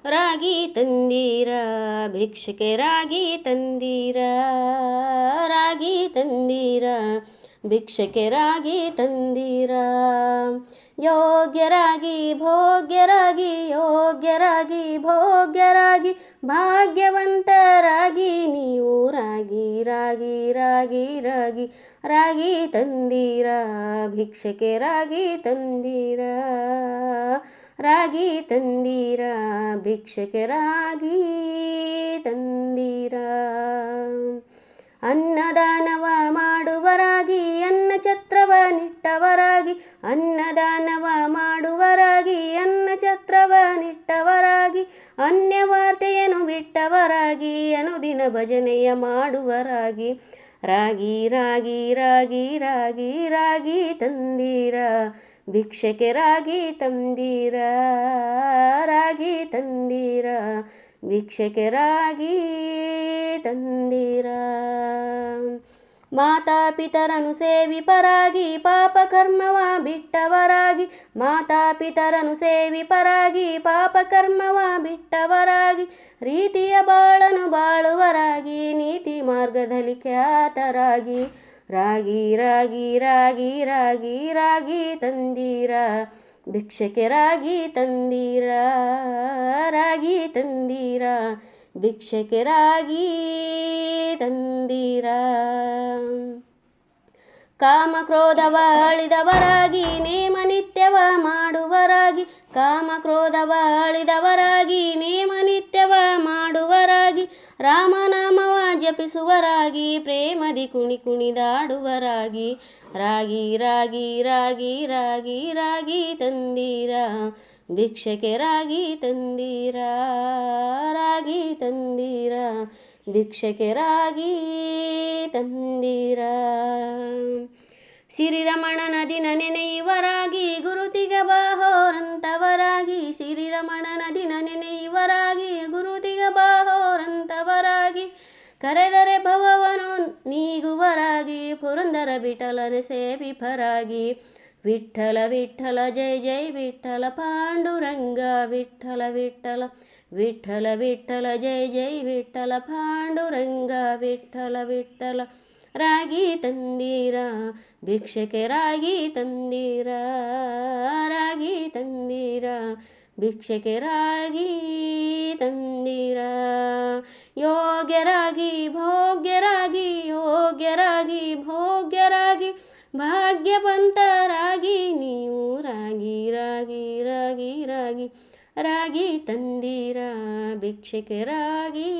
ರಾಗಿ ತಂದೀರ ಭಿಕ್ಷಕ್ಕೆ ರಾಗಿ ತಂದೀರ, ರಾಗಿ ತಂದೀರ ಭಿಕ್ಷಕ್ಕೆ ರಾಗಿ ತಂದೀರ. ಯೋಗ್ಯರಾಗಿ ಭೋಗ್ಯರಾಗಿ ಯೋಗ್ಯರಾಗಿ ಭೋಗ್ಯರಾಗಿ ಭಾಗ್ಯವಂತರಾಗಿ ನೀವು ರಾಗಿ ರಾಗಿ ರಾಗಿ ರಾಗಿ ರಾಗಿ ತಂದೀರ ಭಿಕ್ಷಕ್ಕೆ ರಾಗಿ ತಂದೀರ, ರಾಗಿ ತಂದೀರ ಭಿಕ್ಷಕ್ಕೆ ರಾಗಿ ತಂದೀರ. ಅನ್ನದಾನವ ಮಾಡುವರಾಗಿ ಅನ್ನ ಛತ್ರವ ನಿಟ್ಟವರಾಗಿ, ಅನ್ನದಾನವ ಮಾಡುವರಾಗಿ ಅನ್ನ ಛತ್ರವ ನಿಟ್ಟವರಾಗಿ, ಅನ್ಯವಾರ್ತೆಯನ್ನು ಬಿಟ್ಟವರಾಗಿ ಅನುದಿನ ಭಜನೆಯ ಮಾಡುವರಾಗಿ, ರಾಗಿ ರಾಗಿ ರಾಗಿ ರಾಗಿ ರಾಗಿ ತಂದೀರ ಭಿಕ್ಷಕ್ಕೆ ರಾಗಿ ತಂದೀರ, ರಾಗಿ ತಂದೀರ ಭಿಕ್ಷಕ್ಕೆ ರಾಗಿ ತಂದೀರ. ಮಾತಾಪಿತರನು ಸೇವಿಪರಾಗಿ ಪಾಪ ಕರ್ಮವ ಬಿಟ್ಟವರಾಗಿ, ಮಾತಾಪಿತರನು ಸೇವಿಪರಾಗಿ ಪಾಪ ಕರ್ಮವ ಬಿಟ್ಟವರಾಗಿ, ರೀತಿಯ ಬಾಳನು ಬಾಳುವರಾಗಿ ನೀತಿ ಮಾರ್ಗದಲ್ಲಿ ಖ್ಯಾತರಾಗಿ, ರಾಗಿ ರಾಗಿ ರಾಗಿ ರಾಗಿ ರಾಗಿ ತಂದೀರ ಭಿಕ್ಷಕ್ಕೆ ರಾಗಿ ತಂದೀರ, ರಾಗಿ ತಂದೀರ ಭಿಕ್ಷಕ್ಕೆ ರಾಗಿ ತಂದೀರ. ಕಾಮ ಕ್ರೋಧವ ಅಳಿದವರಾಗಿ ನೇಮ ನಿತ್ಯವ ಮಾಡುವರಾಗಿ, ಕಾಮ ಕ್ರೋಧವ ಅಳಿದವರಾಗಿ ನೇಮ ನಿತ್ಯವ ಮಾಡುವರಾಗಿ, ರಾಮನಾಮವ ಜಪಿಸುವರಾಗಿ ಪ್ರೇಮದಿ ಕುಣಿ ಕುಣಿದಾಡುವರಾಗಿ, ರಾಗಿ ರಾಗಿ ರಾಗಿ ರಾಗಿ ರಾಗಿ ತಂದೀರ ಭಿಕ್ಷಕ್ಕೆ ರಾಗಿ ತಂದೀರ, ರಾಗಿ ತಂದೀರ ಭಿಕ್ಷಕ್ಕೆ ರಾಗಿ ತಂದೀರ. ಶ್ರೀರಮಣನ ದಿನ ನೆನೆಯುವರಾಗಿ ಗುರುತಿಗೆ ಬಾಹೋರಂತವರಾಗಿ, ಶ್ರೀರಮಣನ ದಿನ ನೆನೆಯುವರಾಗಿ ಗುರುತಿಗೆ ಬಾಹೋರಂತವರಾಗಿ, ಕರೆದರೆ ಭವವನ್ನು ನೀಗುವರಾಗಿ ಪುರಂದರ ವಿಠಲನ ಸೇವಿಪರಾಗಿ, ವಿಠಲ ವಿಠಲ ಜೈ ಜೈ ವಿಠಲ ಪಾಂಡುರಂಗ, ವಿಠಲ ವಿಠಲ ವಿಠಲ ವಿಠಲ ಜೈ ಜೈ ವಿಠಲ ಪಾಂಡುರಂಗ, ವಿಠಲ ವಿಠಲ. ರಾಗಿ ತಂದೀರ ಭಿಕ್ಷಕ್ಕೆ ರಾಗಿ ತಂದೀರ, ರಾಗಿ ತಂದೀರ ಭಿಕ್ಷಕ್ಕೆ ರಾಗಿ ತಂದೀರ. ಯೋಗ್ಯರಾಗಿ ಭೋಗ್ಯರಾಗಿ ಯೋಗ್ಯರಾಗಿ ಭೋಗ್ಯರಾಗಿ ಭಾಗ್ಯವಂತರಾಗಿ ನೀವು ರಾಗಿ ರಾಗಿ ರಾಗಿ ರಾಗಿ ರಾಗಿ ತಂದೀರ ಭಿಕ್ಷಕ್ಕೆ ರಾಗಿ